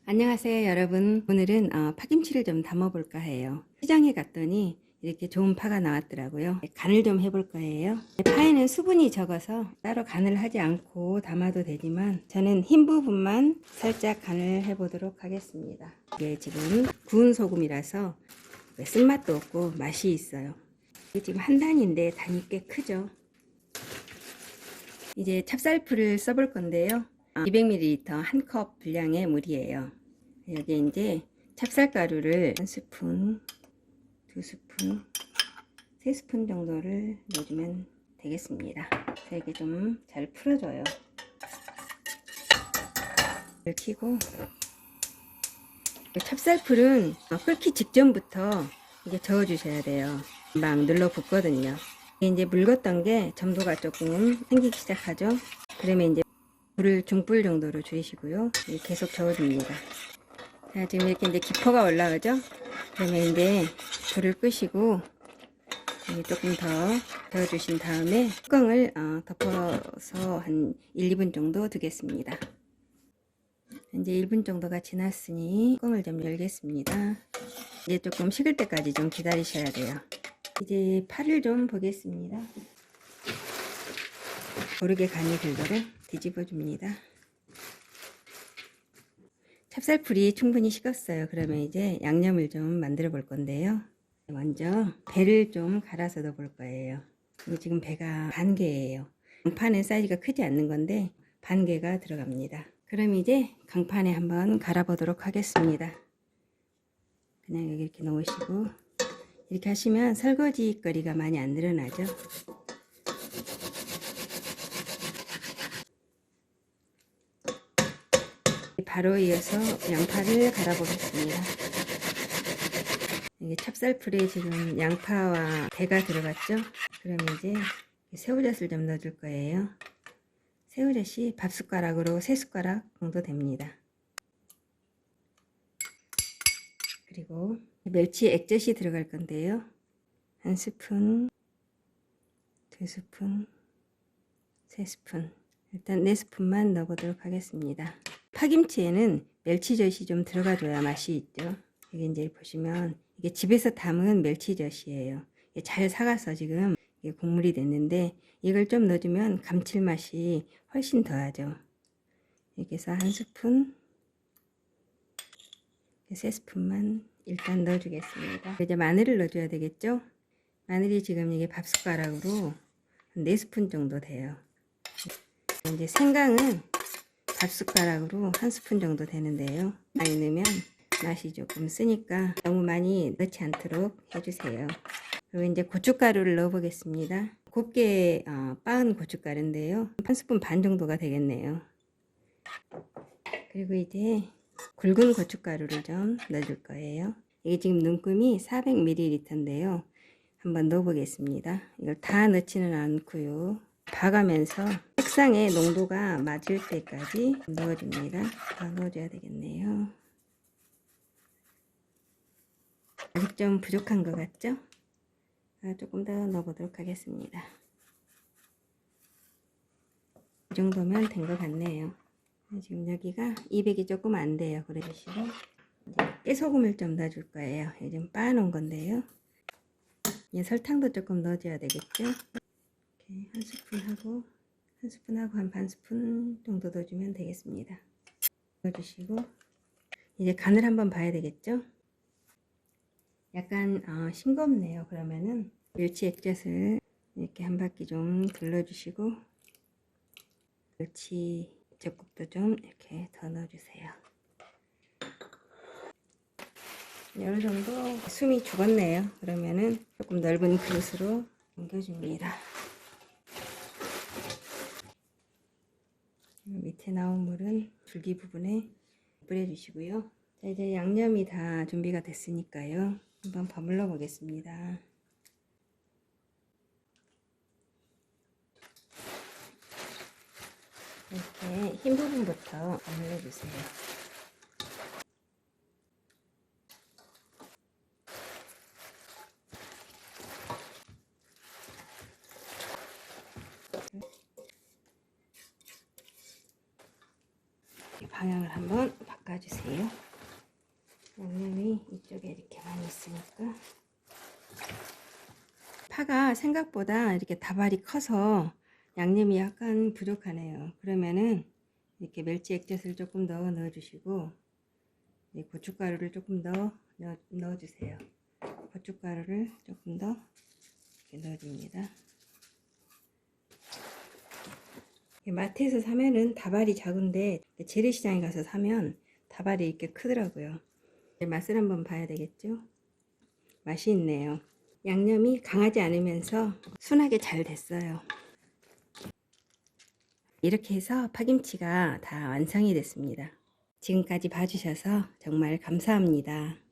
안녕하세요 여러분. 오늘은 파김치를 좀 담아 볼까 해요. 시장에 갔더니 이렇게 좋은 파가 나왔더라고요. 간을 좀 해볼 거예요. 파에는 수분이 적어서 따로 간을 하지 않고 담아도 되지만 저는 흰 부분만 살짝 간을 해 보도록 하겠습니다. 이게 지금 구운 소금이라서 쓴맛도 없고 맛이 있어요. 이게 지금 한 단인데 단이 꽤 크죠. 이제 찹쌀풀을 써볼 건데요. 200ml 한 컵 분량의 물이에요. 여기에 이제 찹쌀가루를 한 스푼, 두 스푼, 세 스푼 정도를 넣어주면 되겠습니다. 이게 좀 잘 풀어줘요. 불을 켜고 찹쌀풀은 끓기 직전부터 이게 저어주셔야 돼요. 금방 눌러 붙거든요. 이제 묽었던 게 점도가 조금 생기기 시작하죠. 그러면 이제 불을 중불 정도로 줄이시고요. 계속 저어줍니다. 자, 지금 이렇게 이제 기포가 올라오죠. 그러면 이제 불을 끄시고 조금 더 저어주신 다음에 뚜껑을 덮어서 한 1, 2분 정도 두겠습니다. 이제 1분 정도가 지났으니 뚜껑을 좀 열겠습니다. 이제 조금 식을 때까지 좀 기다리셔야 돼요. 이제 파를 좀 보겠습니다. 고르게 간이 들도록 뒤집어 줍니다. 찹쌀풀이 충분히 식었어요. 그러면 이제 양념을 좀 만들어 볼 건데요. 먼저 배를 좀 갈아서 넣어 볼 거예요. 지금 배가 반 개예요. 강판은 사이즈가 크지 않는 건데 반 개가 들어갑니다. 그럼 이제 강판에 한번 갈아 보도록 하겠습니다. 그냥 여기 이렇게 놓으시고 이렇게 하시면 설거지 거리가 많이 안 늘어나죠. 바로 이어서 양파를 갈아 보겠습니다. 이게 찹쌀풀에 지금 양파와 배가 들어갔죠. 그러면 이제 새우젓을 좀 넣어줄 거예요. 새우젓이 밥숟가락으로 3숟가락 정도 됩니다. 그리고 멸치 액젓이 들어갈 건데요. 한 스푼, 두 스푼, 세 스푼, 일단 4스푼만 넣어보도록 하겠습니다. 파김치에는 멸치젓이 좀 들어가줘야 맛이 있죠. 여기 이제 보시면 이게 집에서 담은 멸치젓이에요. 잘 삭아서 지금 국물이 됐는데 이걸 좀 넣어주면 감칠맛이 훨씬 더하죠. 이렇게 해서 한 스푼, 3스푼만 일단 넣어주겠습니다. 이제 마늘을 넣어줘야 되겠죠. 마늘이 지금 이게 밥숟가락으로 한 4스푼 정도 돼요. 이제 생강은 밥숟가락으로 한 스푼 정도 되는데요. 많이 넣으면 맛이 조금 쓰니까 너무 많이 넣지 않도록 해주세요. 그리고 이제 고춧가루를 넣어 보겠습니다. 곱게 빻은 고춧가루인데요. 한 스푼 반 정도가 되겠네요. 그리고 이제 굵은 고춧가루를 좀 넣어줄 거예요. 이게 지금 눈금이 400ml인데요. 한번 넣어 보겠습니다. 이걸 다 넣지는 않고요. 봐가면서 색상의 농도가 맞을 때까지 넣어줍니다. 더 넣어줘야 되겠네요. 아직 좀 부족한 것 같죠? 조금 더 넣어보도록 하겠습니다. 이 정도면 된 것 같네요. 지금 여기가 200이 조금 안 돼요. 그러시고 깨소금을 좀 넣어줄 거예요. 좀 빻아놓은 건데요. 설탕도 조금 넣어줘야 되겠죠? 이렇게 한 스푼하고 한 반 스푼 정도 넣어주면 되겠습니다. 넣어주시고 이제 간을 한번 봐야 되겠죠? 약간 싱겁네요. 그러면은 멸치 액젓을 이렇게 한 바퀴 좀 둘러주시고 멸치 젓국도 좀 이렇게 더 넣어주세요. 어느 정도 숨이 죽었네요. 그러면은 조금 넓은 그릇으로 옮겨줍니다. 밑에 나온 물은 줄기 부분에 뿌려주시고요. 자, 이제 양념이 다 준비가 됐으니까요. 한번 버물러 보겠습니다. 이렇게 흰 부분부터 버물러 주세요. 방향을 한번 바꿔 닦아주세요. 양념이 이쪽에 이렇게 많이 있으니까. 파가 생각보다 이렇게 다발이 커서 양념이 약간 부족하네요. 그러면은 이렇게 멸치 액젓을 조금 더 넣어주시고 고춧가루를 조금 더 넣어주세요. 고춧가루를 조금 더 이렇게 넣어줍니다. 마트에서 사면은 다발이 작은데 재래시장에 가서 사면 다발이 이렇게 크더라고요. 맛을 한번 봐야 되겠죠? 맛이 있네요. 양념이 강하지 않으면서 순하게 잘 됐어요. 이렇게 해서 파김치가 다 완성이 됐습니다. 지금까지 봐주셔서 정말 감사합니다.